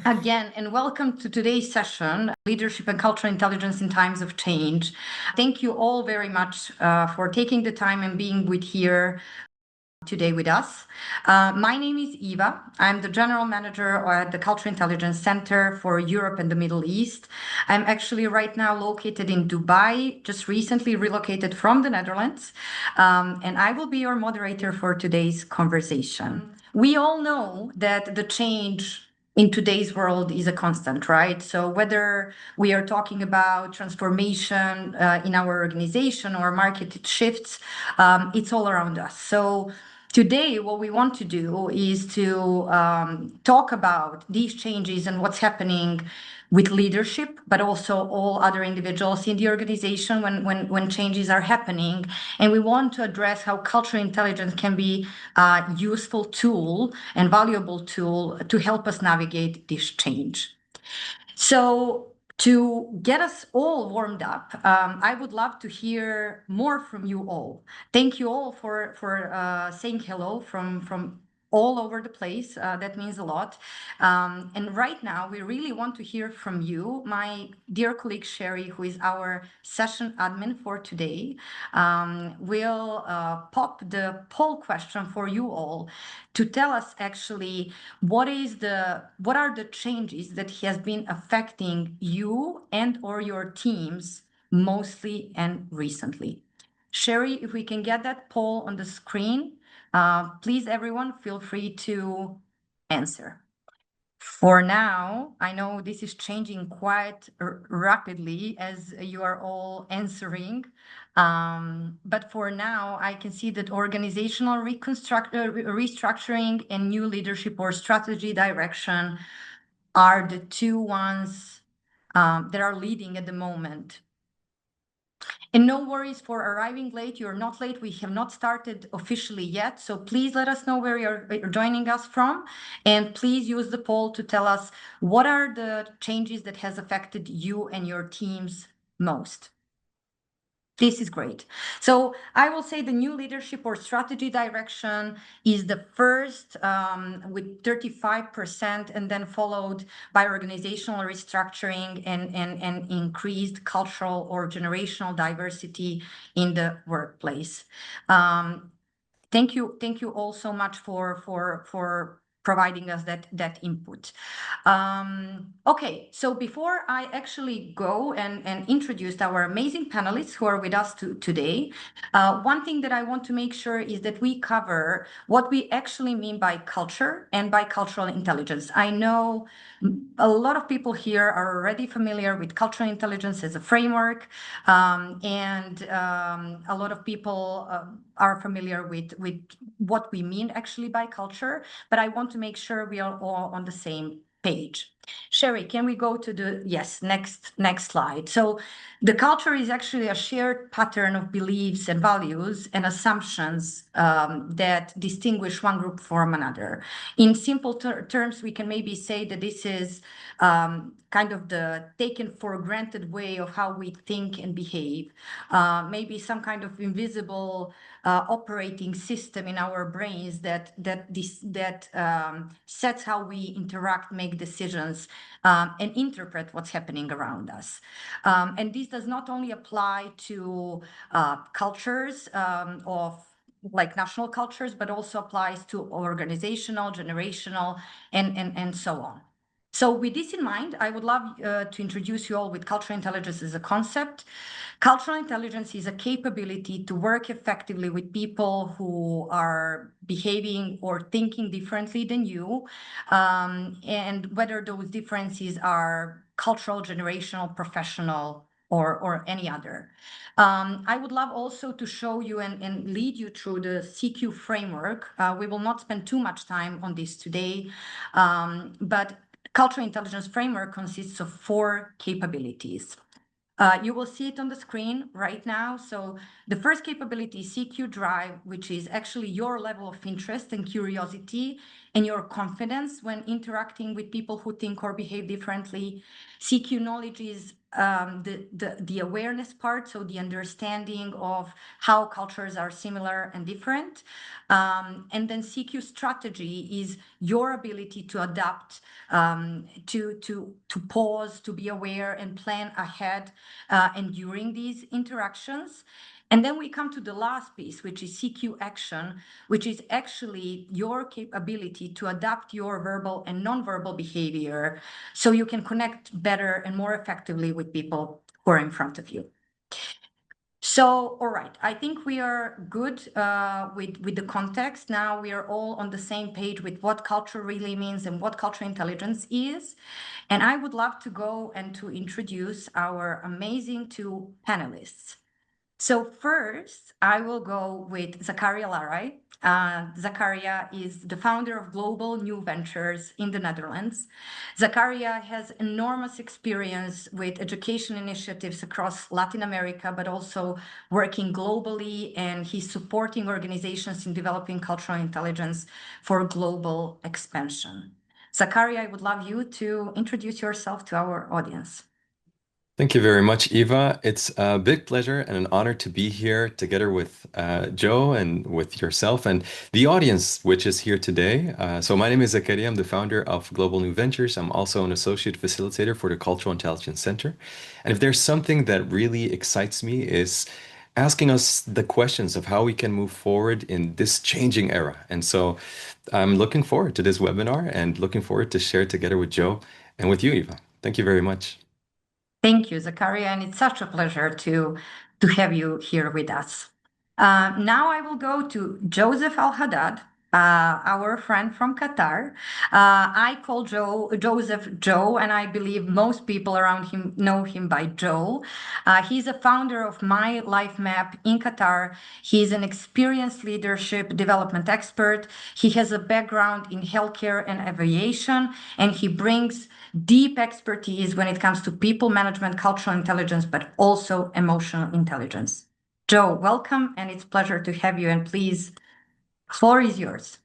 Again, and welcome to today's session, Leadership and Cultural Intelligence in Times of Change. Thank you all very much for taking the time and being here today with us. My name is Eva. I'm the General Manager at the Cultural Intelligence Center for Europe and the Middle East. I'm actually right now located in Dubai, just recently relocated from the Netherlands, and I will be your moderator for today's conversation. We all know that the change in today's world is a constant, right? So whether we are talking about transformation in our organization or market shifts, it's all around us. So today, what we want to do is to talk about these changes and what's happening with leadership, but also all other individuals in the organization when changes are happening. And we want to address how cultural intelligence can be a useful tool and valuable tool to help us navigate this change. So to get us all warmed up, I would love to hear more from you all. Thank you all for saying hello from all over the place. That means a lot. And right now, we really want to hear from you. My dear colleague Sherry, who is our session admin for today, will pop the poll question for you all to tell us actually what are the changes that has been affecting you and or your teams mostly and recently. Sherry, if we can get that poll on the screen, please, everyone, feel free to answer. For now, I know this is changing quite rapidly as you are all answering. But for now, I can see that organizational restructuring and new leadership or strategy direction are the two ones that are leading at the moment. And no worries for arriving late. You're not late. We have not started officially yet. So please let us know where you're joining us from. And please use the poll to tell us what are the changes that has affected you and your teams most. This is great. So I will say the new leadership or strategy direction is the first with 35%, and then followed by organizational restructuring and increased cultural or generational diversity in the workplace. Thank you all so much for providing us that input. Okay, so before I actually go and introduce our amazing panelists who are with us today, one thing that I want to make sure is that we cover what we actually mean by culture and by cultural intelligence. I know a lot of people here are already familiar with cultural intelligence as a framework, and a lot of people are familiar with what we mean actually by culture, but I want to make sure we are all on the same page. Sherry, can we go to the next slide? So the culture is actually a shared pattern of beliefs and values and assumptions that distinguish one group from another. In simple terms, we can maybe say that this is kind of the taken for granted way of how we think and behave, maybe some kind of invisible operating system in our brains that sets how we interact, make decisions, and interpret what's happening around us. And this does not only apply to cultures of like national cultures, but also applies to organizational, generational, and so on. So with this in mind, I would love to introduce you all with cultural intelligence as a concept. Cultural intelligence is a capability to work effectively with people who are behaving or thinking differently than you, and whether those differences are cultural, generational, professional, or any other. I would love also to show you and lead you through the CQ framework. We will not spend too much time on this today, but cultural intelligence framework consists of 4 capabilities. You will see it on the screen right now. So the first capability is CQ Drive, which is actually your level of interest and curiosity and your confidence when interacting with people who think or behave differently. CQ knowledge is the awareness part, so the understanding of how cultures are similar and different. And then CQ strategy is your ability to adapt, to pause, to be aware and plan ahead and during these interactions. And then we come to the last piece, which is CQ action, which is actually your capability to adapt your verbal and nonverbal behavior so you can connect better and more effectively with people who are in front of you. So, all right, I think we are good with the context. Now we are all on the same page with what culture really means and what cultural intelligence is. And I would love to go and to introduce our amazing two panelists. So first, I will go with Zakaria Larai. Zakaria is the founder of Global New Ventures in the Netherlands. Zakaria has enormous experience with education initiatives across Latin America, but also working globally, and he's supporting organizations in developing cultural intelligence for global expansion. Zakaria, I would love you to introduce yourself to our audience. Thank you very much, Eva. It's a big pleasure and an honor to be here together with Joe and with yourself and the audience, which is here today. So my name is Zakaria. I'm the founder of Global New Ventures. I'm also an associate facilitator for the Cultural Intelligence Center. And if there's something that really excites me is asking us the questions of how we can move forward in this changing era. And so I'm looking forward to this webinar and looking forward to share together with Joe and with you, Eva. Thank you very much. Thank you, Zakaria, and it's such a pleasure to have you here with us. Now I will go to Joseph Al-Haddad, our friend from Qatar. I call Joseph Joe, and I believe most people around him know him by Joe. He's a founder of My Life Map in Qatar. He's an experienced leadership development expert. He has a background in healthcare and aviation, and he brings deep expertise when it comes to people management, cultural intelligence, but also emotional intelligence. Joe, welcome, and it's a pleasure to have you. And please, floor is yours.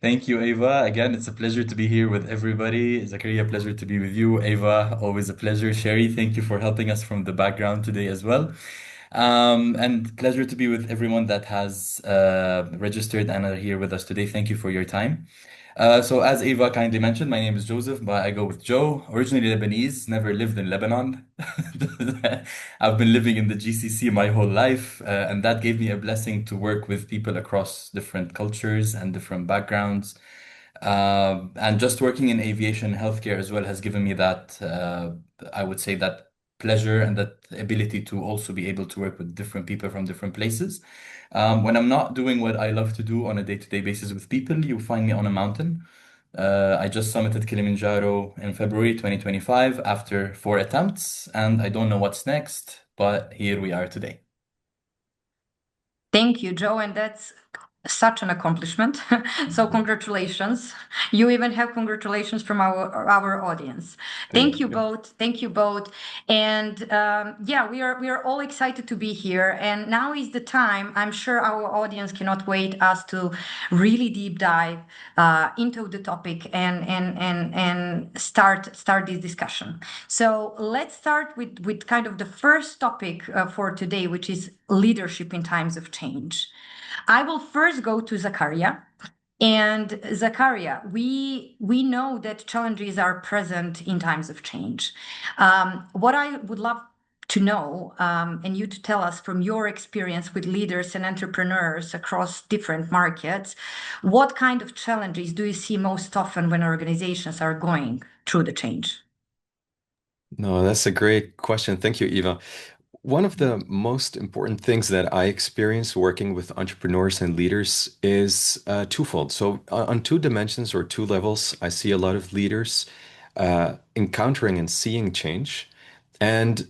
Thank you, Ava. Again, it's a pleasure to be here with everybody. Zakaria, pleasure to be with you. Ava, always a pleasure. Sherry, thank you for helping us from the background today as well. And pleasure to be with everyone that has registered and are here with us today. Thank you for your time. So as Ava kindly mentioned, my name is Joseph, but I go with Joe. Originally Lebanese, never lived in Lebanon. I've been living in the GCC my whole life, and that gave me a blessing to work with people across different cultures and different backgrounds. And just working in aviation and healthcare as well has given me that, I would say, that pleasure and that ability to also be able to work with different people from different places. When I'm not doing what I love to do on a day-to-day basis with people, you find me on a mountain. I just summited Kilimanjaro in February 2025 after 4 attempts, and I don't know what's next, but here we are today. Thank you, Joe, and that's such an accomplishment. So congratulations. You even have congratulations from our audience. Thank you both. Thank you both. And yeah, we are all excited to be here. And now is the time. I'm sure our audience cannot wait us to really deep dive into the topic and start this discussion. So let's start with kind of the first topic for today, which is leadership in times of change. I will first go to Zakaria. And Zakaria, we know that challenges are present in times of change. What I would love to know, and you to tell us from your experience with leaders and entrepreneurs across different markets, what kind of challenges do you see most often when organizations are going through the change? No, that's a great question. Thank you, Eva. One of the most important things that I experience working with entrepreneurs and leaders is twofold. So, on two dimensions or two levels, I see a lot of leaders encountering and seeing change. And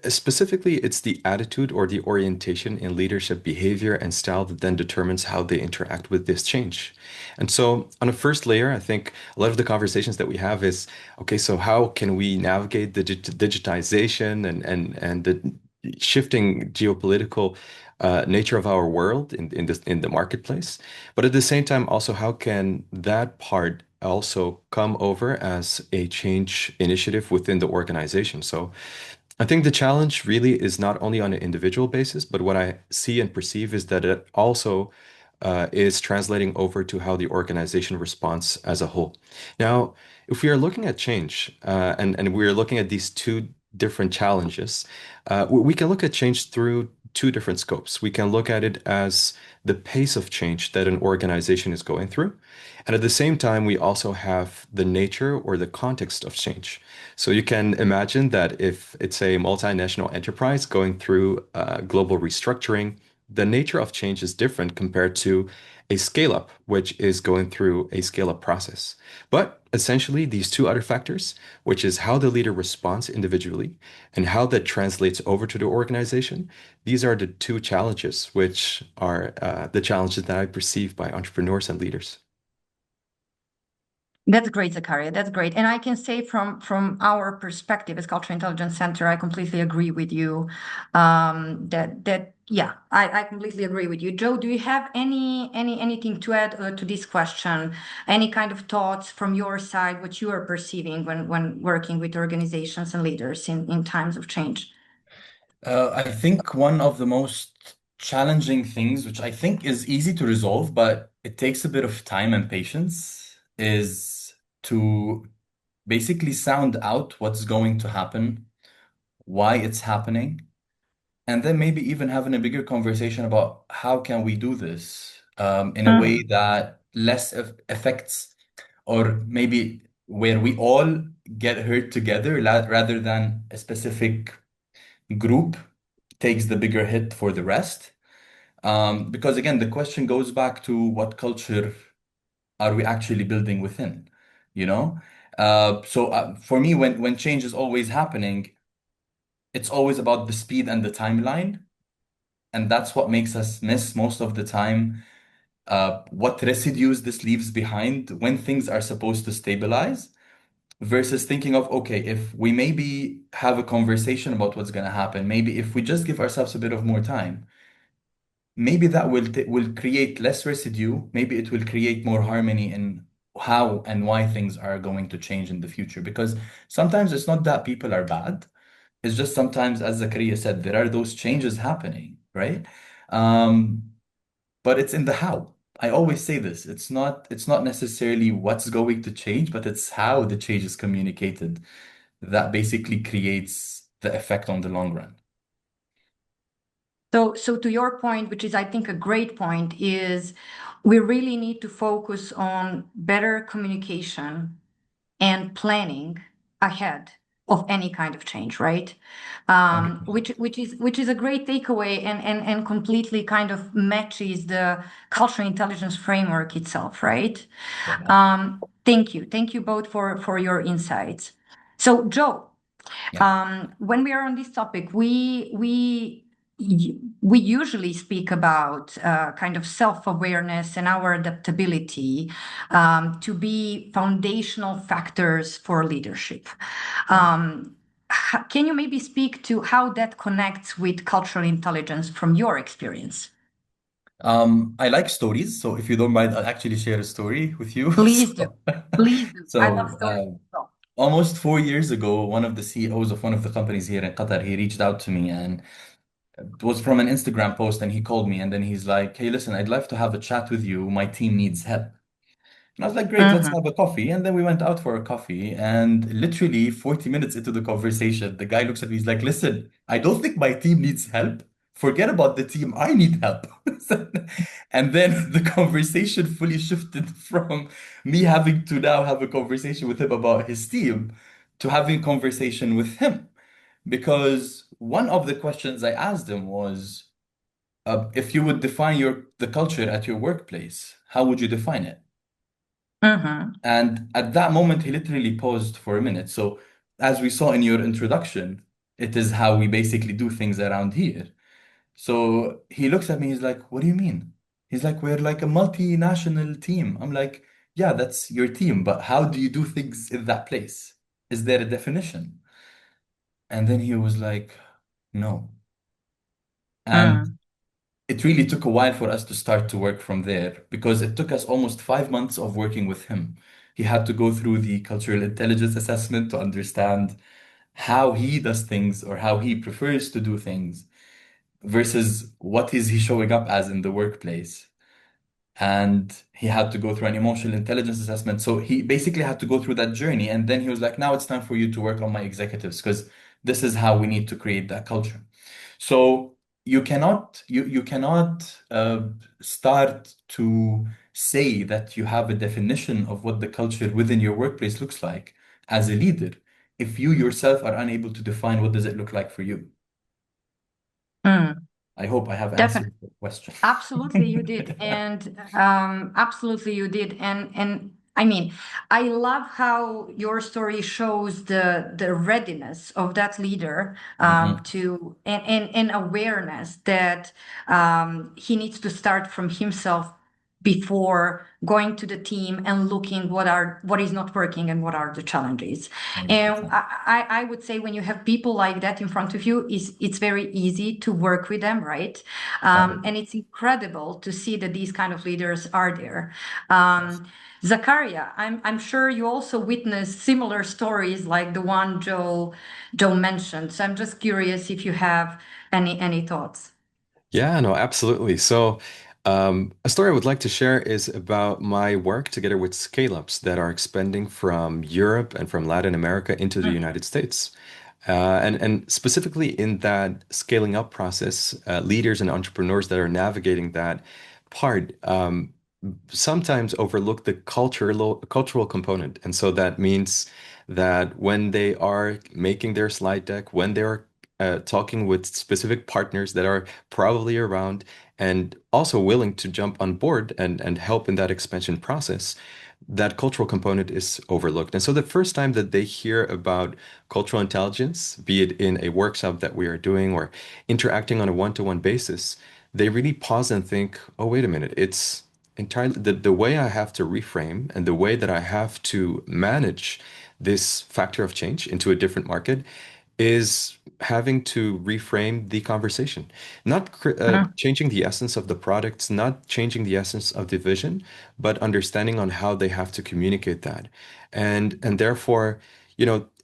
specifically, it's the attitude or the orientation in leadership behavior and style that then determines how they interact with this change. And so, on a first layer, I think a lot of the conversations that we have is okay, so how can we navigate the digitization and the shifting geopolitical nature of our world in the marketplace. But at the same time, also, how can that part also come over as a change initiative within the organization? So I think the challenge really is not only on an individual basis, but what I see and perceive is that it also is translating over to how the organization responds as a whole. Now, if we are looking at change and we are looking at these two different challenges, we can look at change through two different scopes. We can look at it as the pace of change that an organization is going through. And at the same time, we also have the nature or the context of change. So you can imagine that if it's a multinational enterprise going through global restructuring, the nature of change is different compared to a scale up, which is going through a scale up process. But essentially, these two other factors, which is how the leader responds individually and how that translates over to the organization, these are the two challenges, which are the challenges that I perceive by entrepreneurs and leaders. That's great, Zakaria. That's great. And I can say from our perspective as Cultural Intelligence Center, I completely agree with you. Yeah, I completely agree with you. Joe, do you have anything to add to this question? Any kind of thoughts from your side, what you are perceiving when working with organizations and leaders in times of change? I think one of the most challenging things, which I think is easy to resolve, but it takes a bit of time and patience, is to basically sound out what's going to happen, why it's happening, and then maybe even having a bigger conversation about how can we do this in a way that less affects, or maybe where we all get hurt together rather than a specific group takes the bigger hit for the rest. Because again, the question goes back to what culture are we actually building within, you know? So for me, when change is always happening, it's always about the speed and the timeline. And that's what makes us miss most of the time what residues this leaves behind when things are supposed to stabilize versus thinking of, okay, if we maybe have a conversation about what's going to happen, maybe if we just give ourselves a bit of more time, maybe that will create less residue. Maybe it will create more harmony in how and why things are going to change in the future. Because sometimes it's not that people are bad. It's just sometimes, as Zakaria said, there are those changes happening, right? Um, but it's in the how. I always say this. It's not necessarily what's going to change, but it's how the change is communicated that basically creates the effect on the long run. So to your point, which is I think a great point, is we really need to focus on better communication and planning ahead of any kind of change, right? 100%. Which is a great takeaway and completely kind of matches the cultural intelligence framework itself, right? Yeah. Thank you both for your insights. So Joe, Yeah. when we are on this topic, we usually speak about kind of self-awareness and our adaptability to be foundational factors for leadership. Can you maybe speak to how that connects with cultural intelligence from your experience? I like stories, so if you don't mind, I'll actually share a story with you. Please do. Please do. I love So, stories. almost 4 years ago, one of the CEOs of one of the companies here in Qatar, he reached out to me, and it was from an Instagram post, and he called me, and then he's like, "Hey, listen, I'd love to have a chat with you. My team needs help." And I was like, great, let's Mhm. have a coffee. And then we went out for a coffee. And literally 40 minutes into the conversation, the guy looks at me, he's like, listen, I don't think my team needs help. Forget about the team. I need help. And then the conversation fully shifted from me having to now have a conversation with him about his team to having a conversation with him. Because one of the questions I asked him was, if you would define the culture at your workplace, how would you define it? Mhm. And at that moment, he literally paused for a minute. So, as we saw in your introduction, it is how we basically do things around here. So he looks at me, he's like, what do you mean? He's like, we're like a multinational team. I'm like, yeah, that's your team, but how do you do things in that place? Is there a definition? And then he was like, no. And Mm. it really took a while for us to start to work from there because it took us almost 5 months of working with him. He had to go through the cultural intelligence assessment to understand how he does things or how he prefers to do things versus what is he showing up as in the workplace. And he had to go through an emotional intelligence assessment. So he basically had to go through that journey. And then he was like, now it's time for you to work on my executives because this is how we need to create that culture. So you cannot start to say that you have a definition of what the culture within your workplace looks like as a leader if you yourself are unable to define what does it look like for you. Mm, I hope I have definitely. answered the question. Absolutely, you did, and absolutely you did, and I mean, I love how your story shows the readiness of that leader Mhm. to and awareness that he needs to start from himself before going to the team and looking what is not working and what are the challenges. And 100%. I would say when you have people like that in front of you, is it's very easy to work with them, right? And it's incredible to see that these kind of leaders are there. Zakaria, I'm sure you also witnessed similar stories like the one Joe mentioned. So I'm just curious if you have any thoughts. Yeah, no, absolutely. So, a story I would like to share is about my work together with scale-ups that are expanding from Europe and from Latin America into the Mm, United States. And specifically in that scaling up process, leaders and entrepreneurs that are navigating that part sometimes overlook the cultural component. And so that means that when they are making their slide deck, when they're talking with specific partners that are probably around and also willing to jump on board and help in that expansion process, that cultural component is overlooked. And so the first time that they hear about cultural intelligence, be it in a workshop that we are doing or interacting on a one-to-one basis, they really pause and think, oh, wait a minute, it's entirely the way I have to reframe and the way that I have to manage this factor of change into a different market is having to reframe the conversation, not mm, changing the essence of the products, not changing the essence of the vision, but understanding on how they have to communicate that. And therefore,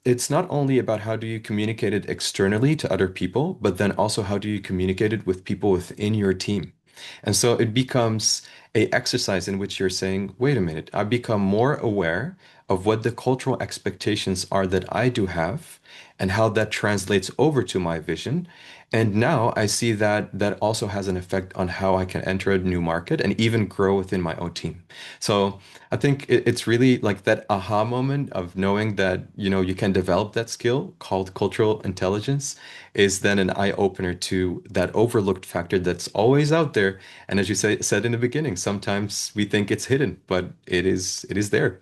it's not only about how do you communicate it externally to other people, but then also how do you communicate it with people within your team. And so it becomes a exercise in which you're saying, wait a minute, I've become more aware of what the cultural expectations are that I do have and how that translates over to my vision. And now I see that that also has an effect on how I can enter a new market and even grow within my own team. So I think it's really like that aha moment of knowing that, you can develop that skill called cultural intelligence is then an eye opener to that overlooked factor that's always out there. And as you said in the beginning, sometimes we think it's hidden, but it is there.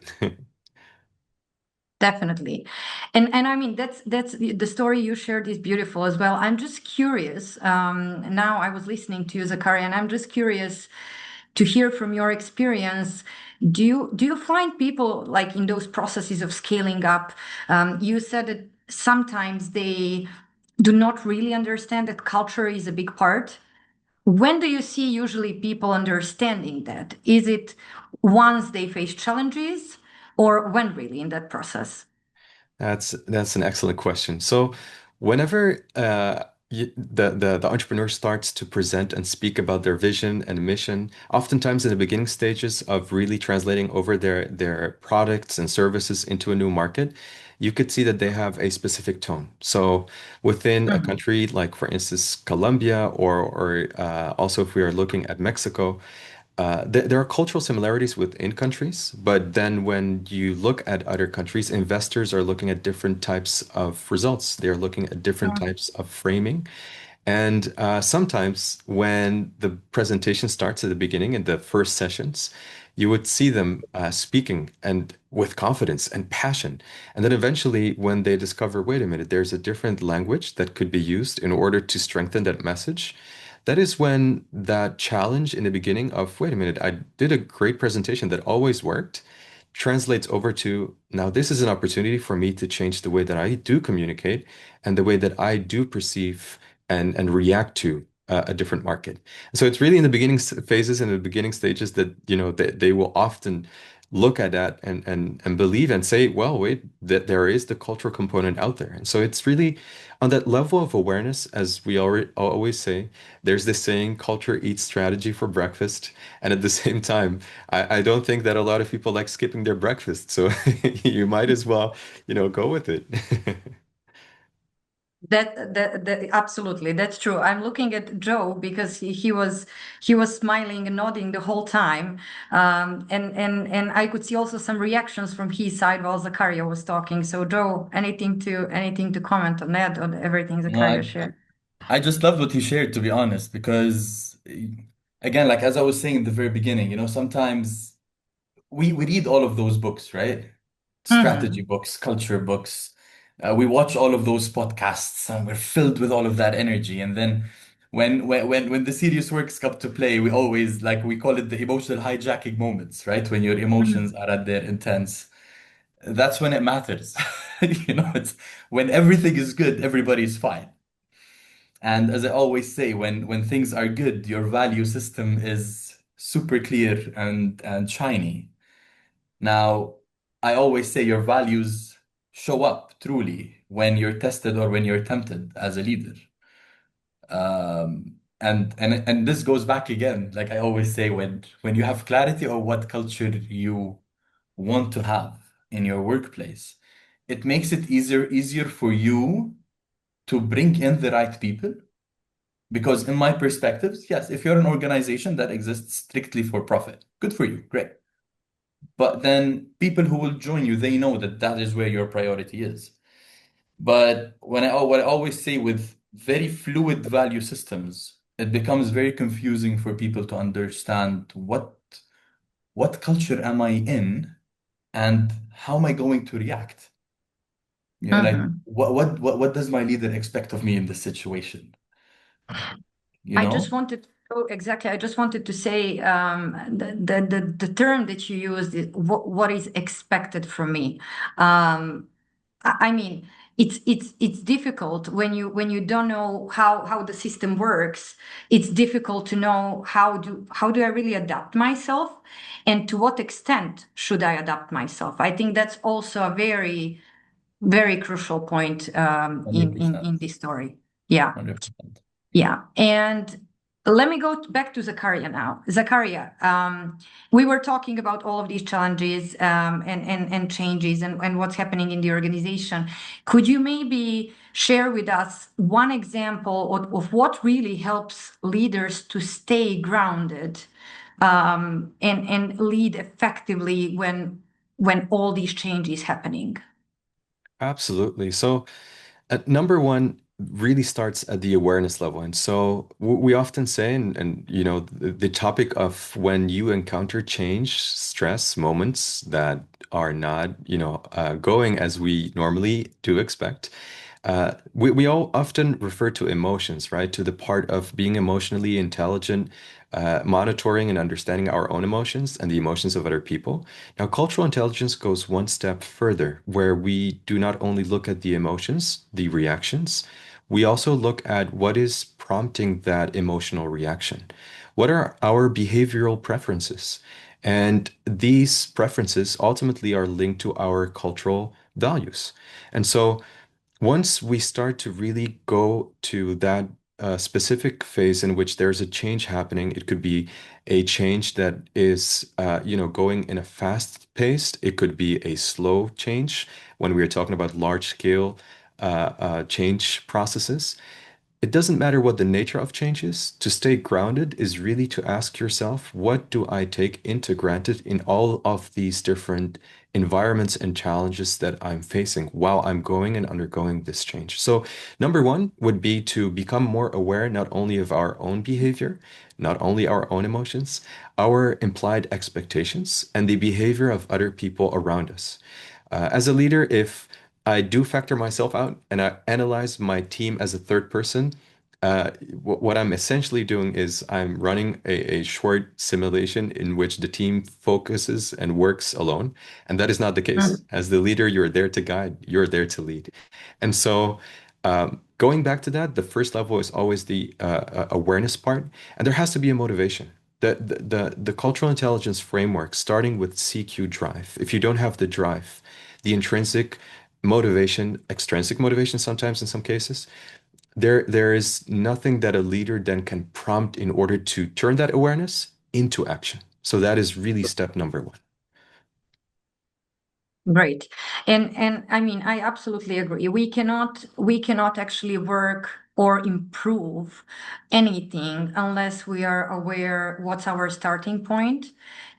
definitely. And I mean that's the story you shared is beautiful as well. I'm just curious. Now I was listening to you, Zakaria, and I'm just curious to hear from your experience. Do you find people like in those processes of scaling up? You said that sometimes they do not really understand that culture is a big part. When do you see usually people understanding that? Is it once they face challenges, or when really in that process? That's an excellent question. So, whenever the entrepreneur starts to present and speak about their vision and mission, oftentimes in the beginning stages of really translating over their products and services into a new market, you could see that they have a specific tone. So, within a Mhm. country like, for instance, Colombia, or also if we are looking at Mexico. There are cultural similarities within countries, but then when you look at other countries, investors are looking at different types of results. They're looking at different types of framing. And sometimes when the presentation starts at the beginning in the first sessions, you would see them speaking and with confidence and passion. And then eventually, when they discover, wait a minute, there's a different language that could be used in order to strengthen that message. That is when that challenge in the beginning of, wait a minute, I did a great presentation that always worked, translates over to now this is an opportunity for me to change the way that I do communicate and the way that I do perceive and react to a different market. So it's really in the beginning phases and the beginning stages that, they will often look at that and believe and say, well, wait, that there is the cultural component out there. And so it's really on that level of awareness, as we always say, there's this saying, culture eats strategy for breakfast. And at the same time, I don't think that a lot of people like skipping their breakfast. So you might as well, go with it. That absolutely, that's true. I'm looking at Joe because he was smiling and nodding the whole time, and I could see also some reactions from his side while Zakaria was talking. So Joe, anything to comment on that, on everything No, Zakaria shared? I just loved what he shared, to be honest, because again, like as I was saying in the very beginning, sometimes we read all of those books, right? Strategy Hmm. books, culture books. We watch all of those podcasts, and we're filled with all of that energy. And then when the serious works come to play, we always like we call it the emotional hijacking moments, right? When your emotions are at their intense, that's when it matters. It's when everything is good, everybody's fine. And as I always say, when things are good, your value system is super clear and shiny. Now, I always say your values show up truly when you're tested or when you're tempted as a leader. And this goes back again, like I always say, when you have clarity of what culture you want to have in your workplace, it makes it easier for you to bring in the right people. Because in my perspectives, yes, if you're an organization that exists strictly for profit, good for you, great. But then people who will join you, they know that that is where your priority is. But what I always say with very fluid value systems, it becomes very confusing for people to understand what culture am I in and how am I going to react? Like Hmm. what does my leader expect of me in this situation? You I just know? wanted oh, exactly. I just wanted to say the term that you used is what is expected from me. I mean, it's difficult when you don't know how the system works. It's difficult to know how do I really adapt myself, and to what extent should I adapt myself. I think that's also a very very crucial point in 100%. this story. Yeah. 100%. Yeah, and let me go back to Zakaria now. Zakaria, we were talking about all of these challenges and changes and what's happening in the organization. Could you maybe share with us one example of what really helps leaders to stay grounded and lead effectively when all these changes happening? Absolutely. So, number one really starts at the awareness level. And so we often say, and the topic of when you encounter change, stress moments that are not, going as we normally do expect. We all often refer to emotions, right? To the part of being emotionally intelligent, monitoring and understanding our own emotions and the emotions of other people. Now, cultural intelligence goes one step further, where we do not only look at the emotions, the reactions, we also look at what is prompting that emotional reaction. What are our behavioral preferences? And these preferences ultimately are linked to our cultural values. And so, once we start to really go to that specific phase in which there's a change happening, it could be a change that is, going in a fast paced. It could be a slow change when we're talking about large scale change processes. It doesn't matter what the nature of change is. To stay grounded is really to ask yourself, what do I take into granted in all of these different environments and challenges that I'm facing while I'm going and undergoing this change? So, number one would be to become more aware not only of our own behavior, not only our own emotions, our implied expectations, and the behavior of other people around us. As a leader, if I do factor myself out and I analyze my team as a third person, what I'm essentially doing is I'm running a short simulation in which the team focuses and works alone. And that is not the case. As the leader, you're there to guide, you're there to lead. And so Going back to that, the first level is always the awareness part, and there has to be a motivation. The cultural intelligence framework, starting with CQ drive. If you don't have the drive, the intrinsic motivation, extrinsic motivation sometimes in some cases, there is nothing that a leader then can prompt in order to turn that awareness into action. So that is really step number one. Great. And I mean, I absolutely agree. We cannot actually work or improve anything unless we are aware what's our starting point,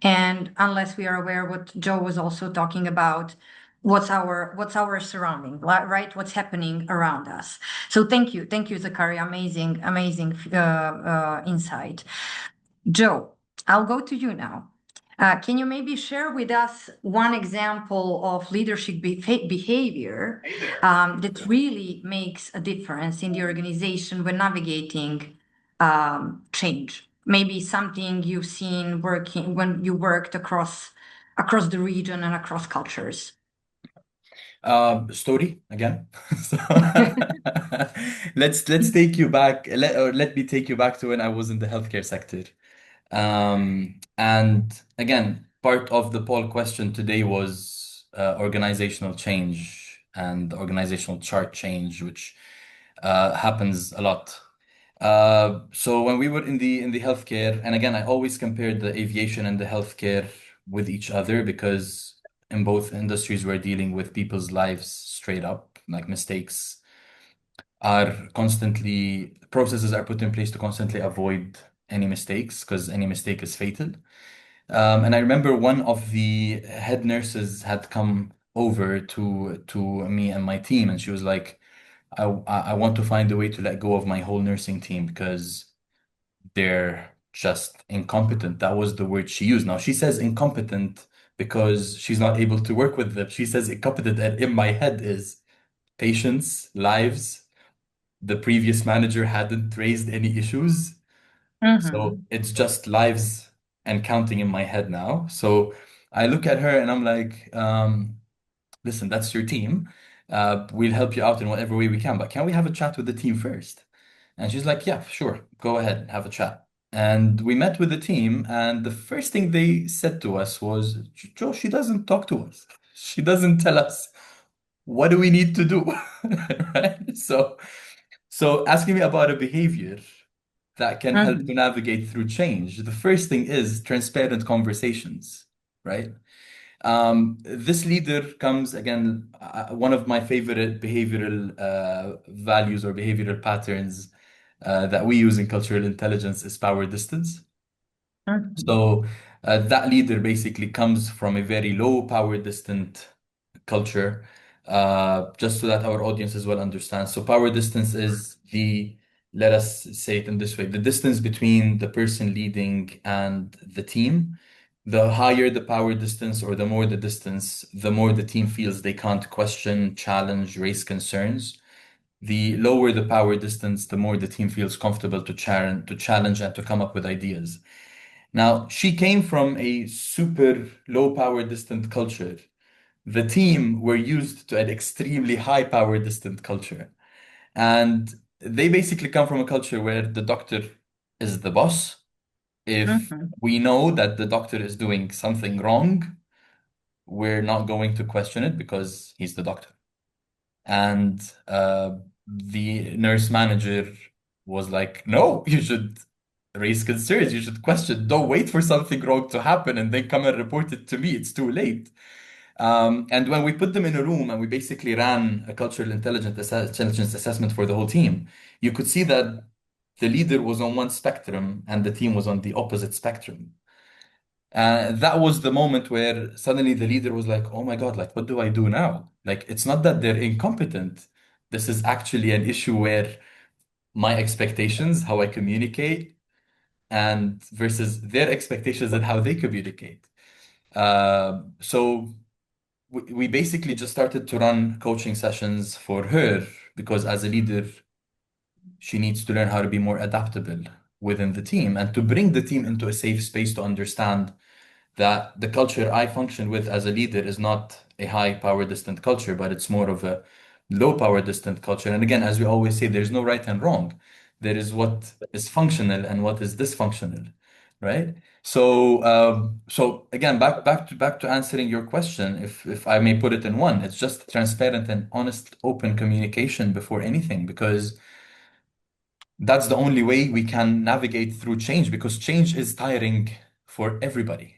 and unless we are aware what Joe was also talking about, what's our surrounding, right? What's happening around us. So thank you, Zachary. Amazing insight. Joe, I'll go to you now. Can you maybe share with us one example of leadership behavior that really makes a difference in the organization when navigating change? Maybe something you've seen working when you worked across the region and across cultures. Story again. So let's take you back. Let me take you back to when I was in the healthcare sector. And again, part of the poll question today was organizational change and organizational chart change, which happens a lot. So when we were in the healthcare, and again, I always compared the aviation and the healthcare with each other because in both industries we're dealing with people's lives straight up, like mistakes processes are put in place to constantly avoid any mistakes because any mistake is fatal. And I remember one of the head nurses had come over to me and my team, and she was like, I want to find a way to let go of my whole nursing team because they're just incompetent. That was the word she used. Now she says incompetent because she's not able to work with them. She says incompetent, and in my head is patients, lives. The previous manager hadn't raised any issues. So it's just lives and counting in my head now. So I look at her and I'm like, listen, that's your team. We'll help you out in whatever way we can, but can we have a chat with the team first? And she's like, yeah, sure, go ahead, have a chat. And we met with the team, and the first thing they said to us was, Joe, she doesn't talk to us. She doesn't tell us what do we need to do, right? So asking me about a behavior that can help to navigate through change, the first thing is transparent conversations, right? This leader comes again, one of my favorite behavioral values or behavioral patterns that we use in cultural intelligence is power distance. So that leader basically comes from a very low power distant culture, just so that our audience as well understands. So power distance is let us say it in this way, the distance between the person leading and the team. The higher the power distance or the more the distance, the more the team feels they can't question, challenge, raise concerns. The lower the power distance, the more the team feels comfortable to challenge and to come up with ideas. Now, she came from a super low power distant culture. The team were used to an extremely high power distant culture. And they basically come from a culture where the doctor is the boss. If we know that the doctor is doing something wrong, we're not going to question it because he's the doctor. And the nurse manager was like, no, you should raise concerns, you should question, don't wait for something wrong to happen and then come and report it to me. It's too late. And when we put them in a room and we basically ran a cultural intelligence assessment for the whole team, you could see that the leader was on one spectrum and the team was on the opposite spectrum. That was the moment where suddenly the leader was like, oh my God, like, what do I do now? Like, it's not that they're incompetent. This is actually an issue where my expectations, how I communicate, and versus their expectations and how they communicate. So we basically just started to run coaching sessions for her because as a leader, she needs to learn how to be more adaptable within the team and to bring the team into a safe space to understand that the culture I function with as a leader is not a high power distant culture, but it's more of a low power distant culture. And again, as we always say, there's no right and wrong. There is what is functional and what is dysfunctional, right? So again, back to answering your question, if I may put it in one, it's just transparent and honest, open communication before anything, because that's the only way we can navigate through change, because change is tiring for everybody,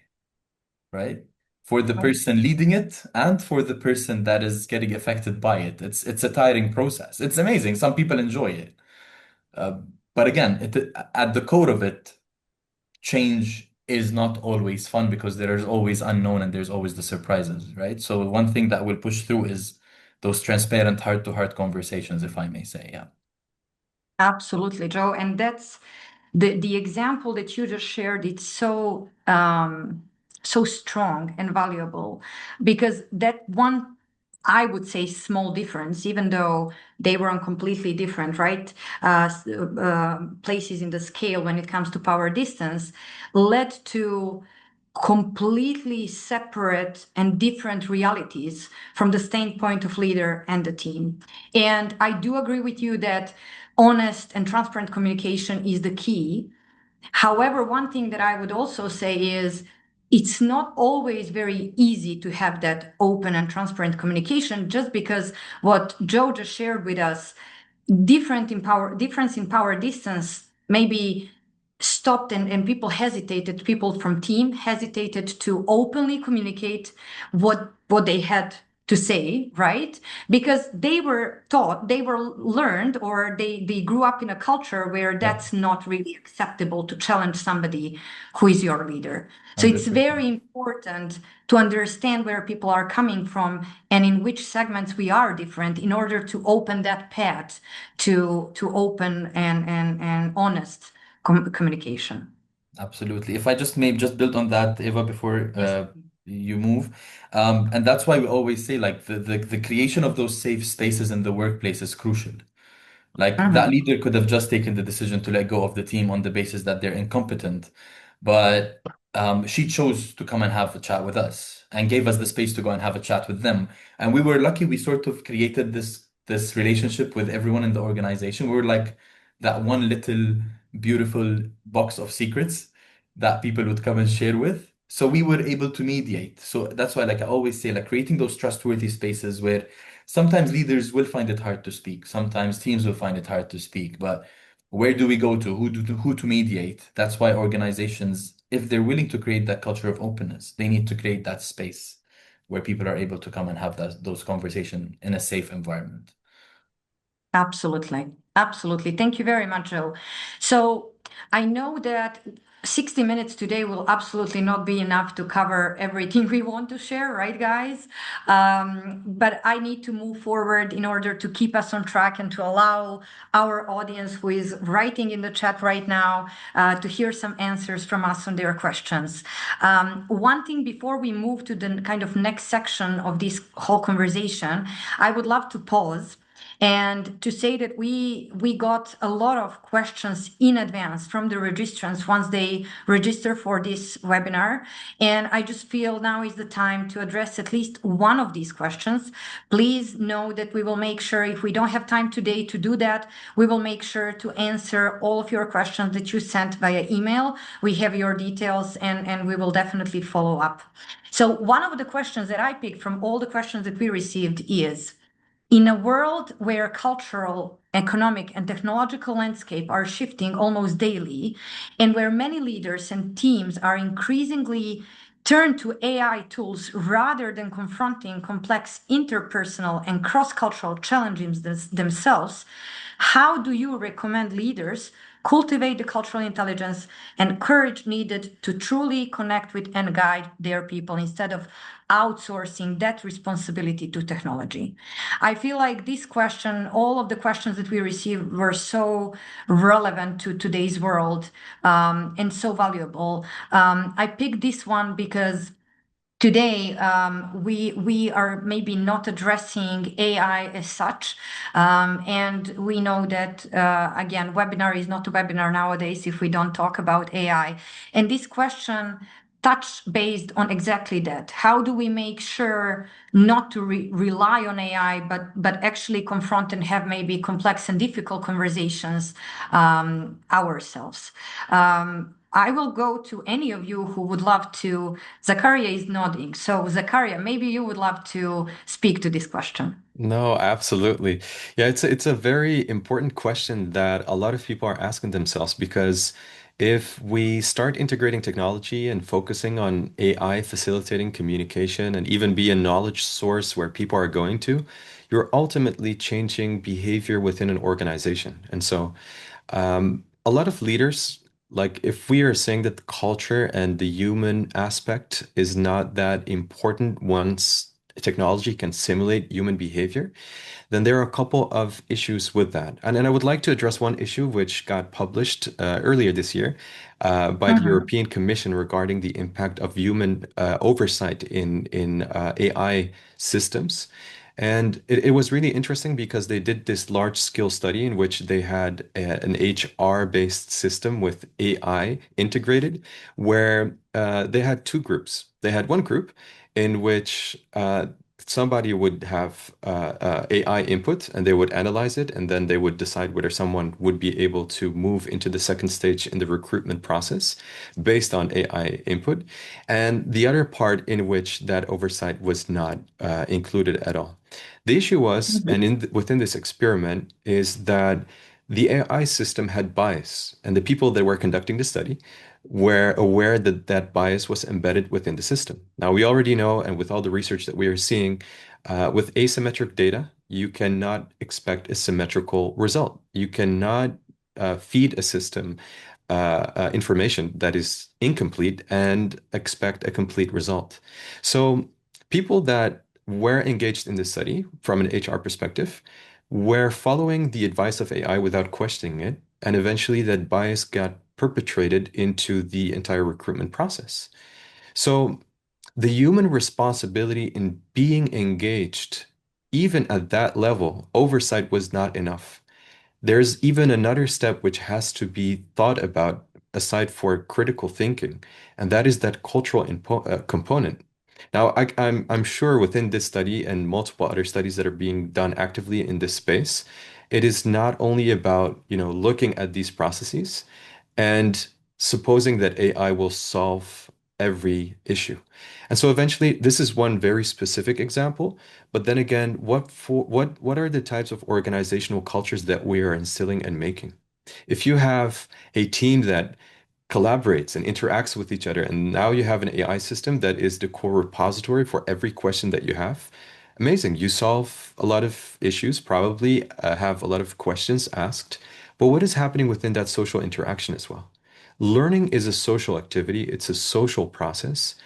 right? For the person leading it and for the person that is getting affected by it. It's a tiring process. It's amazing. Some people enjoy it. Uh, but again, at the core of it, change is not always fun, because there is always unknown and there's always the surprises, right? So one thing that will push through is those transparent heart-to-heart conversations, if I may say. Yeah. Absolutely, Joe. And that's the example that you just shared. It's so so strong and valuable, because that one, I would say, small difference, even though they were on completely different, right, places in the scale when it comes to power distance, led to completely separate and different realities from the standpoint of leader and the team. And I do agree with you that honest and transparent communication is the key. However, one thing that I would also say is it's not always very easy to have that open and transparent communication, just because what Joe just shared with us, difference in power distance maybe stopped, and people from team hesitated to openly communicate what they had to say, right? Because they were taught, they were learned, or they grew up in a culture where Yeah. that's not really acceptable to challenge somebody who is your leader. So it's 100%. very important to understand where people are coming from and in which segments we are different, in order to open that path to open and honest communication. Absolutely. If I just may just build on that, Eva, before Yes. you move, and that's why we always say, like, the creation of those safe spaces in the workplace is crucial. Like, that Mhm. leader could have just taken the decision to let go of the team on the basis that they're incompetent, but she chose to come and have a chat with us and gave us the space to go and have a chat with them. And we were lucky; we sort of created this relationship with everyone in the organization. We were like that one little beautiful box of secrets that people would come and share with. So we were able to mediate. So that's why, like I always say, like, creating those trustworthy spaces where sometimes leaders will find it hard to speak. Sometimes teams will find it hard to speak. But where do we go to? Who to mediate? That's why organizations, if they're willing to create that culture of openness, they need to create that space where people are able to come and have those conversations in a safe environment. Absolutely. Absolutely. Thank you very much, Joe. So I know that 60 minutes today will absolutely not be enough to cover everything we want to share, right, guys? But I need to move forward in order to keep us on track and to allow our audience who is writing in the chat right now to hear some answers from us on their questions. One thing before we move to the kind of next section of this whole conversation, I would love to pause and to say that we got a lot of questions in advance from the registrants once they register for this webinar. And I just feel now is the time to address at least one of these questions. Please know that we will make sure, if we don't have time today to do that, we will make sure to answer all of your questions that you sent via email. We have your details, and we will definitely follow up. So one of the questions that I picked from all the questions that we received is, in a world where cultural, economic, and technological landscape are shifting almost daily, and where many leaders and teams are increasingly turned to AI tools rather than confronting complex interpersonal and cross-cultural challenges themselves, how do you recommend leaders cultivate the cultural intelligence and courage needed to truly connect with and guide their people instead of outsourcing that responsibility to technology? I feel like this question, all of the questions that we received, were so relevant to today's world, and so valuable. I picked this one because today we are maybe not addressing AI as such, and we know that again, webinar is not a webinar nowadays if we don't talk about AI. And this question touch based on exactly that. How do we make sure not to rely on AI, but actually confront and have maybe complex and difficult conversations ourselves? I will go to any of you who would love to. Zakaria is nodding. So, Zakaria, maybe you would love to speak to this question. No, absolutely. Yeah, it's a very important question that a lot of people are asking themselves because if we start integrating technology and focusing on AI facilitating communication and even be a knowledge source where people are going to, you're ultimately changing behavior within an organization. And so a lot of leaders, like if we are saying that the culture and the human aspect is not that important once technology can simulate human behavior, then there are a couple of issues with that. And I would like to address one issue which got published earlier this year by the Mhm. European Commission regarding the impact of human oversight in AI systems. And it was really interesting because they did this large scale study in which they had an HR-based system with AI integrated, where they had two groups. They had one group in which somebody would have AI input and they would analyze it, and then they would decide whether someone would be able to move into the second stage in the recruitment process based on AI input. And the other part in which that oversight was not included at all. The issue was, and within this experiment, is that the AI system had bias, and the people that were conducting the study were aware that that bias was embedded within the system. Now, we already know, and with all the research that we are seeing, with asymmetric data, you cannot expect a symmetrical result. You cannot feed a system information that is incomplete and expect a complete result. So, people that were engaged in this study from an HR perspective were following the advice of AI without questioning it, and eventually that bias got perpetrated into the entire recruitment process. So the human responsibility in being engaged, even at that level, oversight was not enough. There's even another step which has to be thought about aside for critical thinking, and that is that cultural component. Now, I'm sure within this study and multiple other studies that are being done actively in this space, it is not only about, looking at these processes and supposing that AI will solve every issue. And so eventually, this is one very specific example. But then again, what are the types of organizational cultures that we are instilling and making? If you have a team that collaborates and interacts with each other, and now you have an AI system that is the core repository for every question that you have, amazing. You solve a lot of issues, probably have a lot of questions asked. But what is happening within that social interaction as well? Learning is a social activity, it's a social process,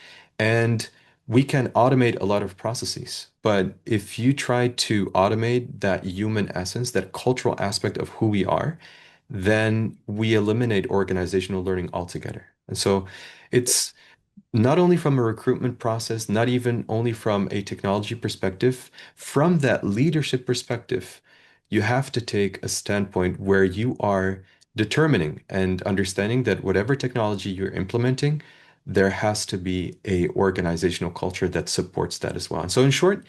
and we can automate a lot of processes. But if you try to automate that human essence, that cultural aspect of who we are, then we eliminate organizational learning altogether. And so it's not only from a recruitment process, not even only from a technology perspective, from that leadership perspective, you have to take a standpoint where you are determining and understanding that whatever technology you're implementing, there has to be a organizational culture that supports that as well. And so in short,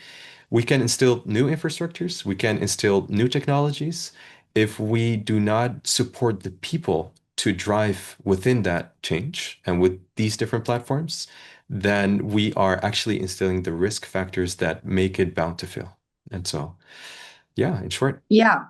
we can instill new infrastructures, we can instill new technologies. If we do not support the people to drive within that change and with these different platforms, then we are actually instilling the risk factors that make it bound to fail. And so, yeah, in short. Yeah.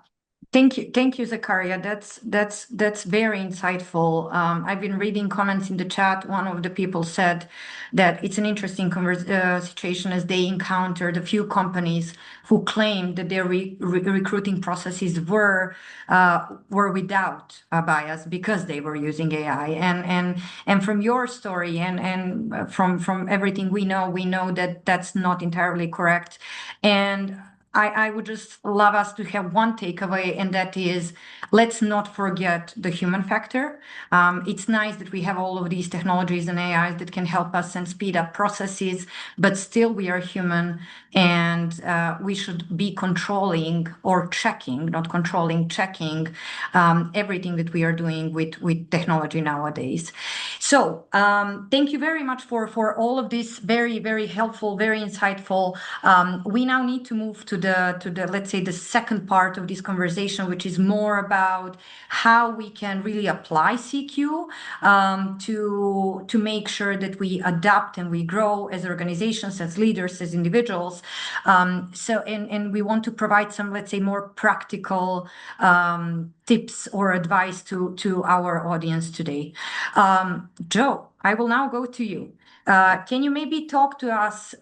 Thank you, Zakaria. That's very insightful. I've been reading comments in the chat. One of the people said that it's an interesting situation as they encountered a few companies who claimed that their recruiting processes were without a bias because they were using AI. And from your story and from everything we know that that's not entirely correct. And I would just love us to have one takeaway, and that is, let's not forget the human factor. It's nice that we have all of these technologies and AIs that can help us and speed up processes, but still we are human, and we should be controlling or checking, not controlling, checking everything that we are doing with technology nowadays. So thank you very much for all of this, very, very helpful, very insightful. We now need to move to the let's say the second part of this conversation, which is more about how we can really apply CQ to make sure that we adapt and we grow as organizations, as leaders, as individuals. And we want to provide some, let's say, more practical tips or advice to our audience today. Joe, I will now go to you. Can you maybe talk to us?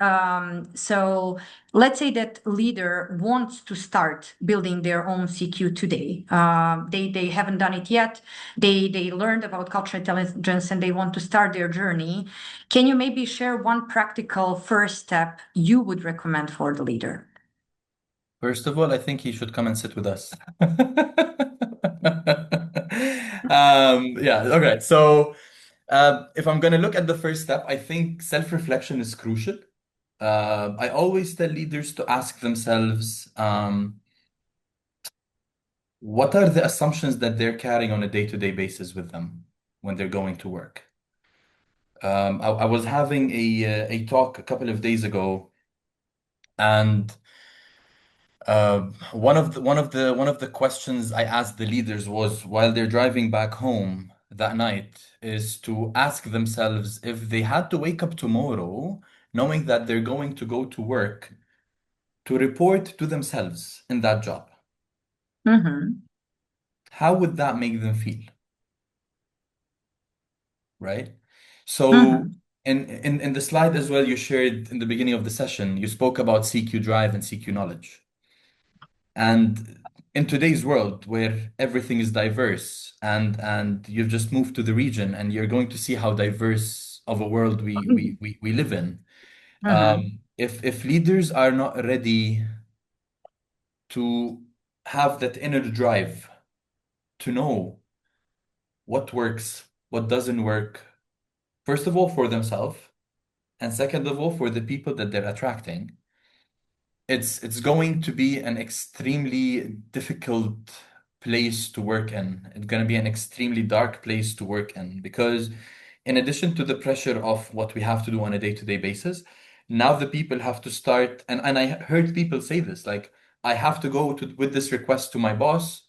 So let's say that leader wants to start building their own CQ today. They haven't done it yet. They learned about cultural intelligence and they want to start their journey. Can you maybe share one practical first step you would recommend for the leader? First of all, I think he should come and sit with us. Yeah, okay. So, if I'm going to look at the first step, I think self-reflection is crucial. I always tell leaders to ask themselves, what are the assumptions that they're carrying on a day-to-day basis with them when they're going to work? I was having a talk a couple of days ago, and one of the questions I asked the leaders was while they're driving back home that night is to ask themselves if they had to wake up tomorrow knowing that they're going to go to work to report to themselves in that job. Mm-hmm. How would that make them feel? Right? So Mm-hmm. in the slide as well you shared in the beginning of the session, you spoke about CQ drive and CQ knowledge. And in today's world where everything is diverse and you've just moved to the region and you're going to see how diverse of a world we live in. Mm-hmm. If leaders are not ready to have that inner drive to know what works, what doesn't work, first of all for themselves, and second of all for the people that they're attracting, it's going to be an extremely difficult place to work in. It's going to be an extremely dark place to work in because in addition to the pressure of what we have to do on a day-to-day basis, now the people have to start, and I heard people say this, like, I have to go with this request to my boss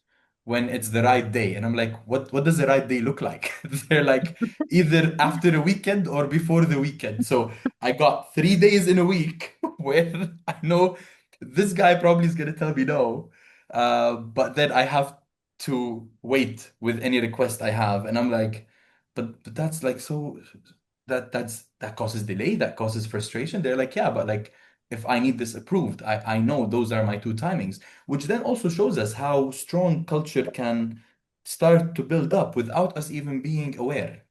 when it's the right day. And I'm like, what does the right day look like? They're like either after a weekend or before the weekend. So I got 3 days in a week where I know this guy probably is gonna tell me no. But then I have to wait with any request I have. And I'm like, but that's like so that causes delay, that causes frustration. They're like, yeah, but like if I need this approved, I know those are my two timings, which then also shows us how strong culture can start to build up without us even being aware,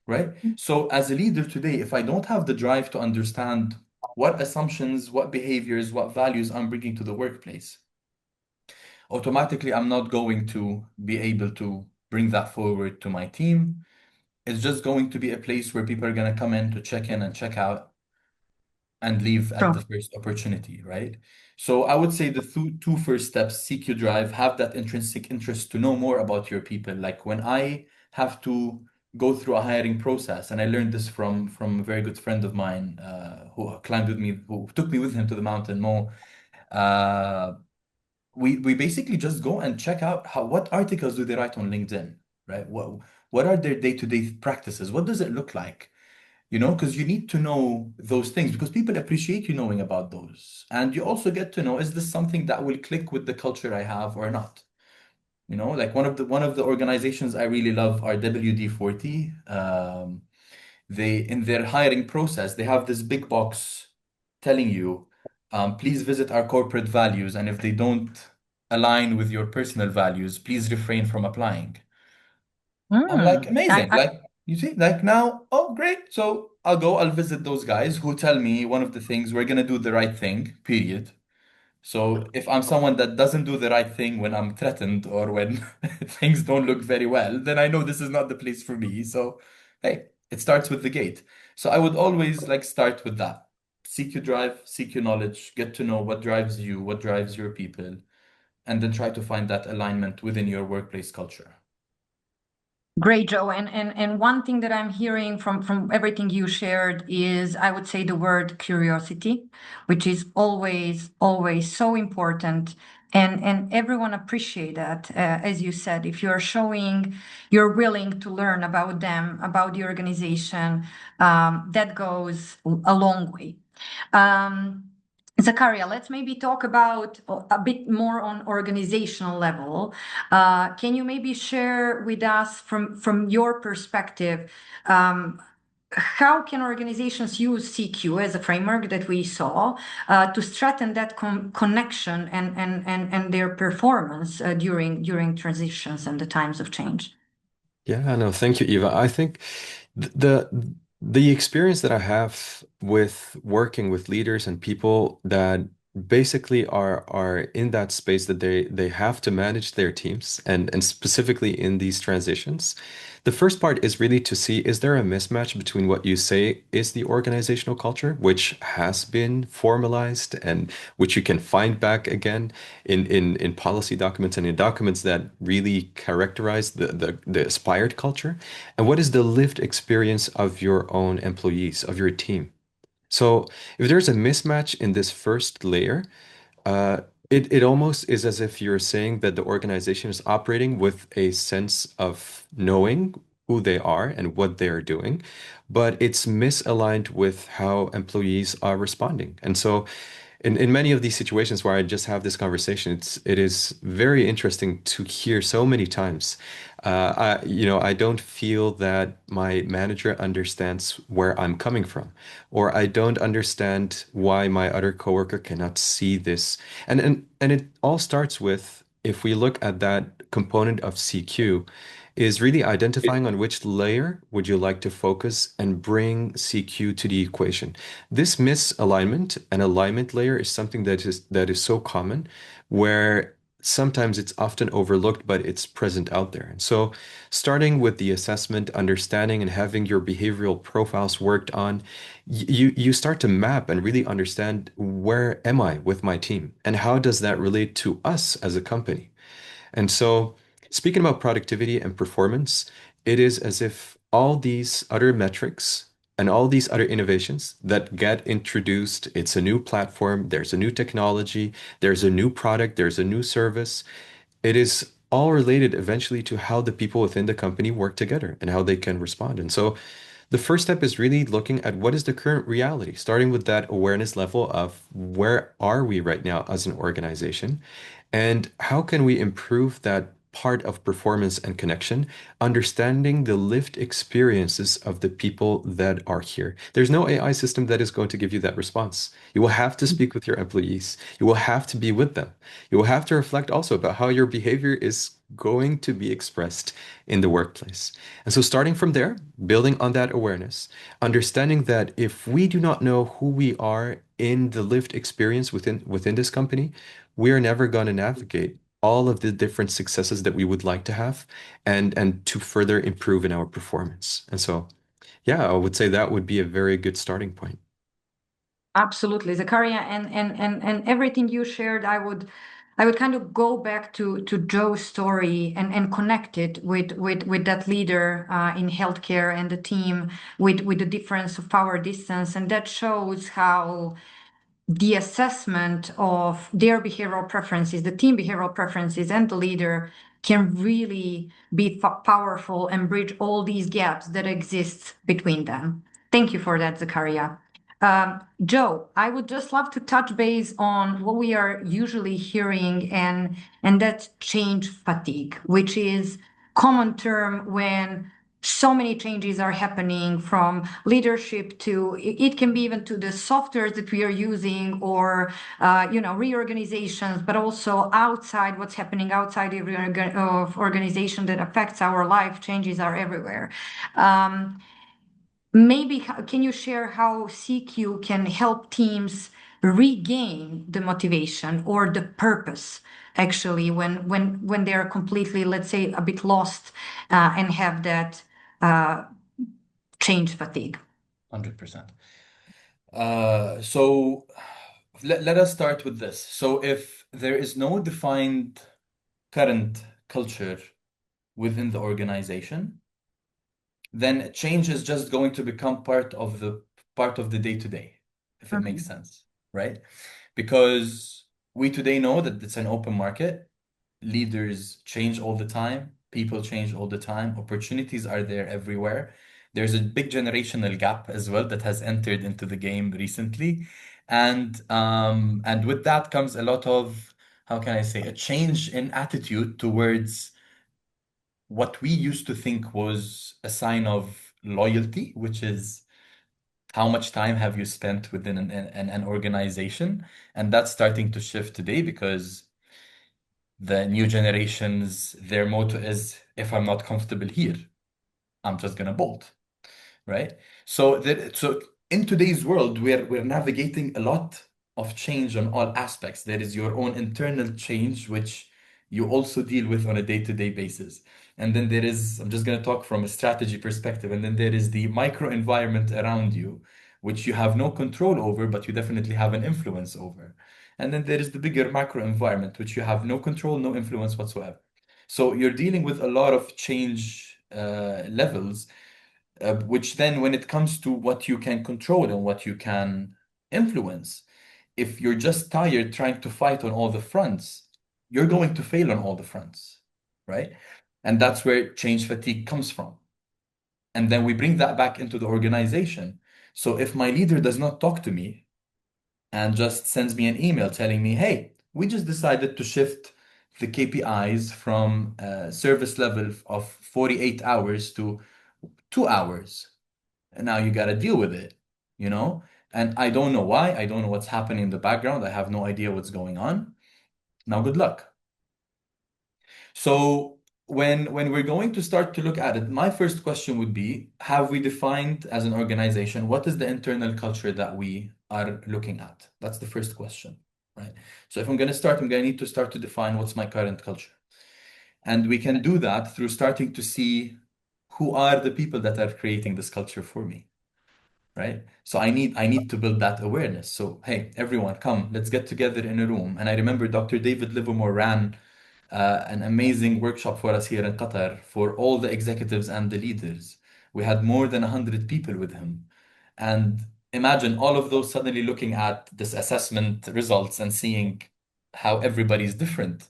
right? So as a leader today, if I don't have the drive to understand what assumptions, what behaviors, what values I'm bringing to the workplace, automatically I'm not going to be able to bring that forward to my team. It's just going to be a place where people are going to come in to check in and check out and leave at the Sure. first opportunity, right? So I would say the two first steps, seek your drive, have that intrinsic interest to know more about your people. Like when I have to go through a hiring process, and I learned this from a very good friend of mine who climbed with me, who took me with him to the mountain, Mo. Uh, we basically just go and check out what articles do they write on LinkedIn, right? What are their day-to-day practices? What does it look like? Because you need to know those things because people appreciate you knowing about those. And you also get to know, is this something that will click with the culture I have or not? Like one of the organizations I really love are WD-40. They in their hiring process, they have this big box telling you, please visit our corporate values, and if they don't align with your personal values, please refrain from applying. I'm like, Mm. amazing. Like, you see, like now, oh, great. So I'll visit those guys who tell me one of the things we're going to do the right thing, period. So if I'm someone that doesn't do the right thing when I'm threatened or when things don't look very well, then I know this is not the place for me. So, hey, it starts with the gate. So I would always like start with that. Seek your drive, seek your knowledge, get to know what drives you, what drives your people, and then try to find that alignment within your workplace culture. Great, Joe. And one thing that I'm hearing from everything you shared is, I would say, the word curiosity, which is always so important. And everyone appreciate that. As you said, if you're showing you're willing to learn about them, about the organization, that goes a long way. Zakaria, let's maybe talk about a bit more on organizational level. Can you maybe share with us from your perspective, how can organizations use CQ as a framework that we saw to strengthen that connection and their performance during transitions and the times of change? Yeah, no, thank you, Eva. I think the experience that I have with working with leaders and people that basically are in that space that they have to manage their teams and specifically in these transitions. The first part is really to see, is there a mismatch between what you say is the organizational culture, which has been formalized and which you can find back again in policy documents and in documents that really characterize the aspired culture, and what is the lived experience of your own employees, of your team. So if there's a mismatch in this first layer, uh, it almost is as if you're saying that the organization is operating with a sense of knowing who they are and what they're doing, but it's misaligned with how employees are responding. And so in many of these situations where I just have this conversation, it is very interesting to hear so many times. I don't feel that my manager understands where I'm coming from, or I don't understand why my other coworker cannot see this. And it all starts with, if we look at that component of CQ, is really identifying on which layer would you like to focus and bring CQ to the equation. This misalignment and alignment layer is something that is so common, where sometimes it's often overlooked, but it's present out there. And so starting with the assessment, understanding and having your behavioral profiles worked on, you start to map and really understand, where am I with my team and how does that relate to us as a company? And so, speaking about productivity and performance, it is as if all these other metrics and all these other innovations that get introduced, it's a new platform, there's a new technology, there's a new product, there's a new service. It is all related eventually to how the people within the company work together and how they can respond. And so, the first step is really looking at what is the current reality, starting with that awareness level of where are we right now as an organization, and how can we improve that part of performance and connection, understanding the lived experiences of the people that are here. There's no AI system that is going to give you that response. You will have to speak with your employees. You will have to be with them. You will have to reflect also about how your behavior is going to be expressed in the workplace. And so starting from there, building on that awareness, understanding that if we do not know who we are in the lived experience within this company, we are never going to navigate all of the different successes that we would like to have and to further improve in our performance. And so, yeah, I would say that would be a very good starting point. Absolutely, Zakaria, and everything you shared, I would kind of go back to Joe's story and connect it with that leader in healthcare and the team with the difference of power distance, and that shows how the assessment of their behavioral preferences, the team behavioral preferences, and the leader can really be powerful and bridge all these gaps that exist between them. Thank you for that, Zakaria. Joe, I would just love to touch base on what we are usually hearing, and that's change fatigue, which is common term when so many changes are happening, from leadership to it can be even to the softwares that we are using, or reorganizations, but also outside, what's happening outside of organization that affects our life. Changes are everywhere. Maybe can you share how CQ can help teams regain the motivation or the purpose actually when they are completely, let's say, a bit lost and have that change fatigue? 100%. So let us start with this. So if there is no defined current culture within the organization, then change is just going to become part of the day-to-day, if it makes sense, right? Because we today know that it's an open market. Leaders change all the time, people change all the time, opportunities are there everywhere. There's a big generational gap as well that has entered into the game recently. And with that comes a lot of, how can I say, a change in attitude towards what we used to think was a sign of loyalty, which is how much time have you spent within an organization? And that's starting to shift today because the new generations, their motto is, if I'm not comfortable here, I'm just gonna bolt, right? So in today's world, we're navigating a lot of change on all aspects. There is your own internal change, which you also deal with on a day-to-day basis. And then there is, I'm just going to talk from a strategy perspective, and then there is the micro environment around you, which you have no control over, but you definitely have an influence over. And then there is the bigger macro environment, which you have no control, no influence whatsoever. So you're dealing with a lot of change levels, which then, when it comes to what you can control and what you can influence, if you're just tired trying to fight on all the fronts, you're going to fail on all the fronts, right? And that's where change fatigue comes from. And then we bring that back into the organization. So if my leader does not talk to me and just sends me an email telling me, hey, we just decided to shift the KPIs from a service level of 48 hours to 2 hours. And now you got to deal with it, you know? And I don't know why. I don't know what's happening in the background. I have no idea what's going on. Now, good luck. So when we're going to start to look at it, my first question would be, have we defined as an organization what is the internal culture that we are looking at? That's the first question, right? So if I'm going to start, I'm going to need to start to define what's my current culture. And we can do that through starting to see who are the people that are creating this culture for me, right? So I need to build that awareness. So hey, everyone, come, let's get together in a room. And I remember Dr. David Livermore ran an amazing workshop for us here in Qatar for all the executives and the leaders. We had more than 100 people with him. And imagine all of those suddenly looking at this assessment results and seeing how everybody's different.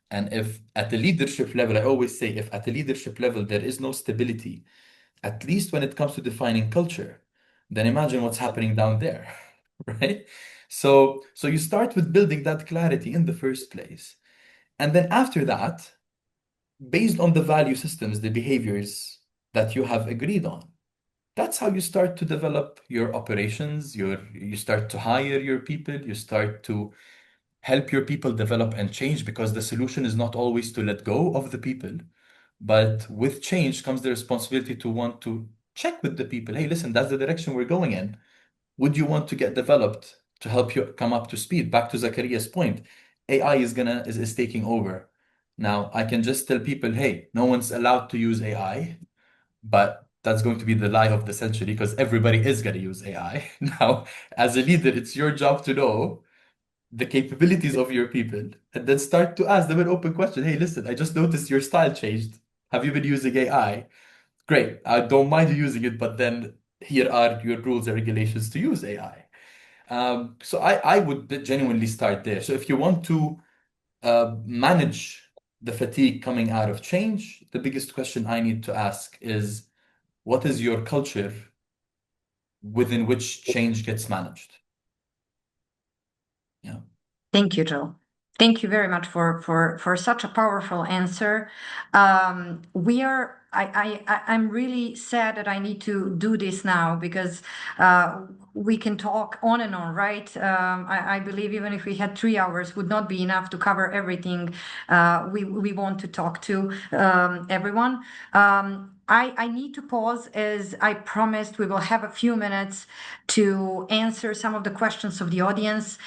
And if at the leadership level, I always say, if at the leadership level there is no stability, at least when it comes to defining culture, then imagine what's happening down there, right? So you start with building that clarity in the first place. And then after that, based on the value systems, the behaviors that you have agreed on, that's how you start to develop your operations, you start to hire your people, you start to help your people develop and change, because the solution is not always to let go of the people, but with change comes the responsibility to want to check with the people. Hey, listen, that's the direction we're going in. Would you want to get developed to help you come up to speed? Back to Zakaria's point, AI is taking over. Now I can just tell people, hey, no one's allowed to use AI, but that's going to be the lie of the century because everybody is going to use AI. Now, as a leader, it's your job to know the capabilities of your people and then start to ask them an open question. Hey, listen, I just noticed your style changed. Have you been using AI? Great. I don't mind you using it, but then here are your rules and regulations to use AI. So I would genuinely start there. So if you want to manage the fatigue coming out of change, the biggest question I need to ask is, what is your culture within which change gets managed? Yeah. Thank you, Joe. Thank you very much for such a powerful answer. I'm really sad that I need to do this now because we can talk on and on, right? I believe even if we had 3 hours, would not be enough to cover everything we want to talk to everyone. I need to pause as I promised we will have a few minutes to answer some of the questions of the audience.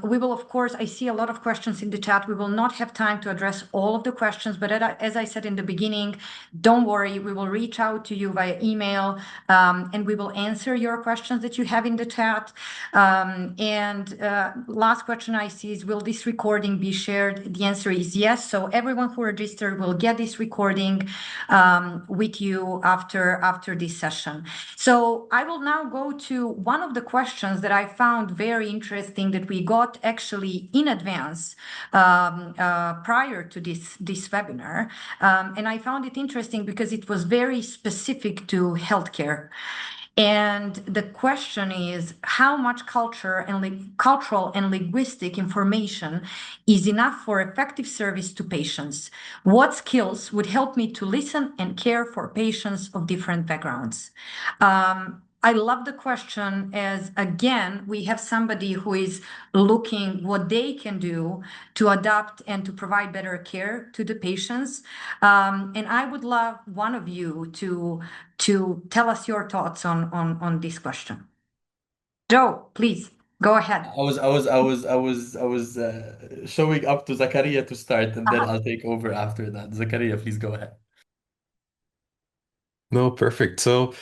We will, of course, I see a lot of questions in the chat. We will not have time to address all of the questions, but as I said in the beginning, don't worry, we will reach out to you via email and we will answer your questions that you have in the chat. Last question I see is, will this recording be shared? The answer is yes. So everyone who registered will get this recording with you after this session. So I will now go to one of the questions that I found very interesting that we got actually in advance prior to this webinar. And I found it interesting because it was very specific to healthcare. And the question is, how much cultural and linguistic information is enough for effective service to patients? What skills would help me to listen and care for patients of different backgrounds? I love the question, as again, we have somebody who is looking what they can do to adapt and to provide better care to the patients. And I would love one of you to tell us your thoughts on this question. Joe, please go ahead. I was showing up to Zakaria to start, and then I'll take over after that. Zakaria, please go ahead. No, perfect. So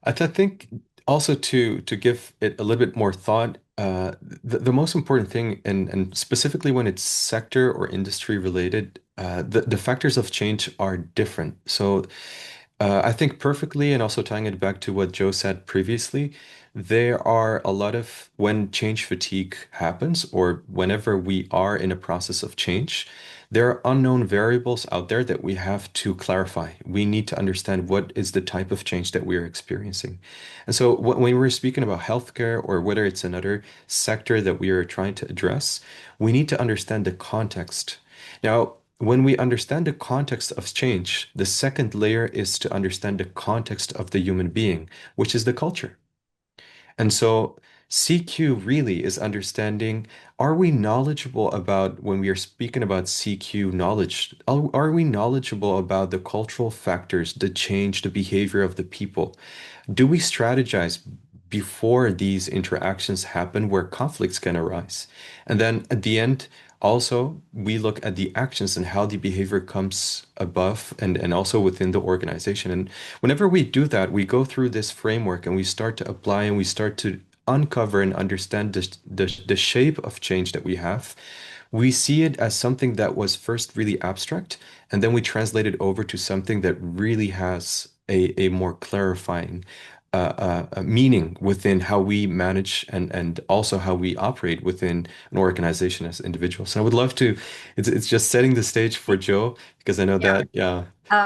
I think also to give it a little bit more thought, the most important thing, and specifically when it's sector or industry related, the factors of change are different. So I think perfectly, and also tying it back to what Joe said previously, there are a lot of when change fatigue happens, or whenever we are in a process of change, there are unknown variables out there that we have to clarify. We need to understand what is the type of change that we are experiencing. And so when we're speaking about healthcare or whether it's another sector that we are trying to address, we need to understand the context. Now, when we understand the context of change, the second layer is to understand the context of the human being, which is the culture. And so CQ really is understanding, are we knowledgeable about, when we are speaking about CQ knowledge, are we knowledgeable about the cultural factors, the change, the behavior of the people? Do we strategize before these interactions happen where conflicts can arise? And then at the end, also, we look at the actions and how the behavior comes above and also within the organization. And whenever we do that, we go through this framework and we start to apply and we start to uncover and understand the shape of change that we have. We see it as something that was first really abstract, and then we translate it over to something that really has a more clarifying meaning within how we manage and also how we operate within an organization as individuals. So I would love to, it's just setting the stage for Joe, because I know that,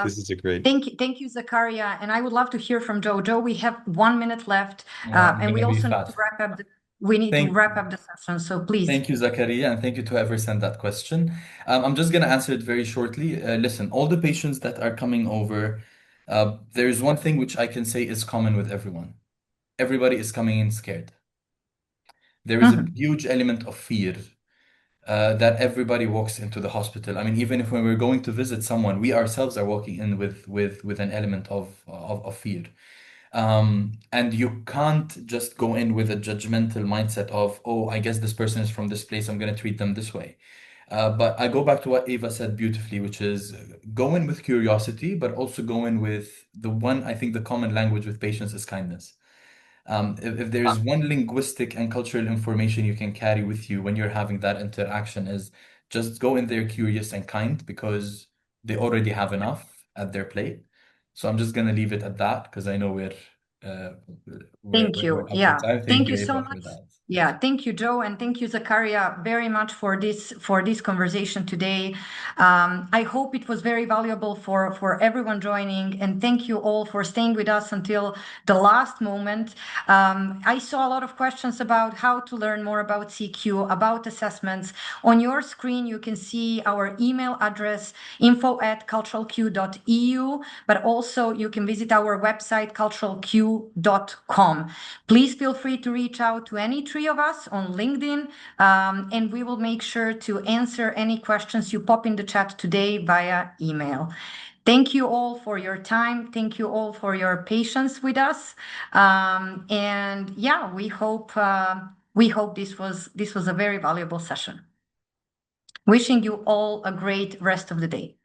this is a great. Thank you, Zakaria. And I would love to hear from Joe. Joe, we have 1 minute left, I'm and we gonna be also need fast. to wrap up we need to wrap up the session. So please. Thank you, Zakaria, and thank you to whoever sent that question. I'm just going to answer it very shortly. Listen, all the patients that are coming over, there's one thing which I can say is common with everyone. Everybody is coming in scared. There is a huge element of fear that everybody walks into the hospital. I mean, even if when we're going to visit someone, we ourselves are walking in with an element of fear. And you can't just go in with a judgmental mindset of, oh, I guess this person is from this place, I'm going to treat them this way. But I go back to what Eva said beautifully, which is go in with curiosity, but also go in with the one, I think the common language with patients is kindness. If there's one linguistic and cultural information you can carry with you when you're having that interaction is just go in there curious and kind, because they already have enough at their plate. So I'm just going to leave it at that because I know we're Thank you. up for Yeah. time. Thank you Eva, so for much. that. Yeah, thank you, Joe, and thank you, Zakaria, very much for this conversation today. I hope it was very valuable for everyone joining, and thank you all for staying with us until the last moment. I saw a lot of questions about how to learn more about CQ, about assessments. On your screen, you can see our email address, info@culturalq.eu, but also you can visit our website, culturalq.com. Please feel free to reach out to any three of us on LinkedIn, and we will make sure to answer any questions you pop in the chat today via email. Thank you all for your time. Thank you all for your patience with us. And yeah, we hope this was a very valuable session. Wishing you all a great rest of the day.